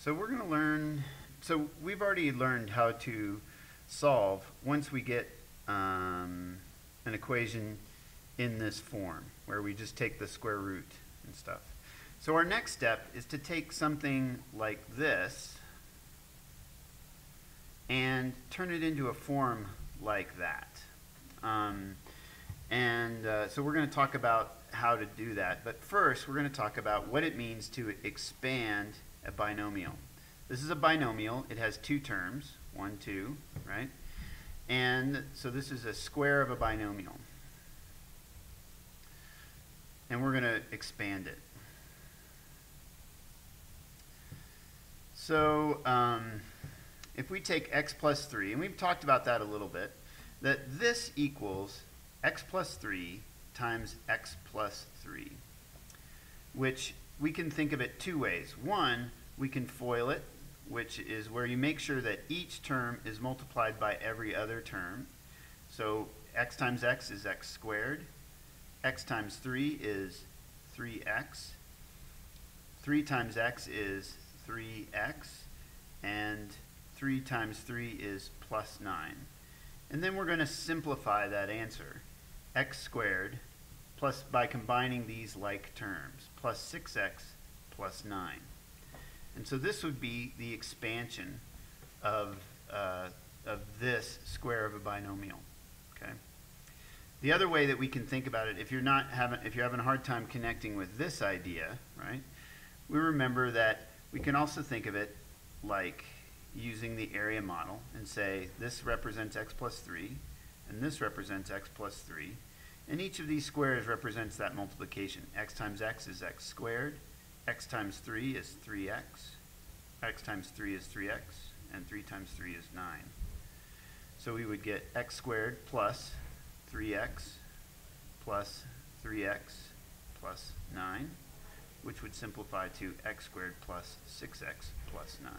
So we're going to learn, so we've already learned how to solve once we get an equation in this form, where we just take the square root and stuff. So our next step is to take something like this and turn it into a form like that. So we're going to talk about how to do that. But first, we're going to talk about what it means to expand a binomial. This is a binomial. It has two terms, 1, 2, right? And so this is a square of a binomial. And we're going to expand it. So if we take x plus 3, and we've talked about that a little bit, that this equals x plus 3 times x plus 3, which we can think of it two ways. One, we can FOIL it, which is where you make sure that each term is multiplied by every other term. So x times x is x squared. X times 3 is 3x. 3 times x is 3x. And 3 times 3 is plus 9. And then we're going to simplify that answer. X squared plus, by combining these like terms, plus 6x plus 9. And so this would be the expansion of this square of a binomial. Okay. The other way that we can think about it, if you're having a hard time connecting with this idea, right? We remember that we can also think of it like using the area model and say this represents x plus 3 and this represents x plus 3, and each of these squares represents that multiplication. X times x is x squared, x times 3 is 3x, x times 3 is 3x, and 3 times 3 is 9. So we would get x squared plus 3x plus 3x plus 9, which would simplify to x squared plus 6x plus 9.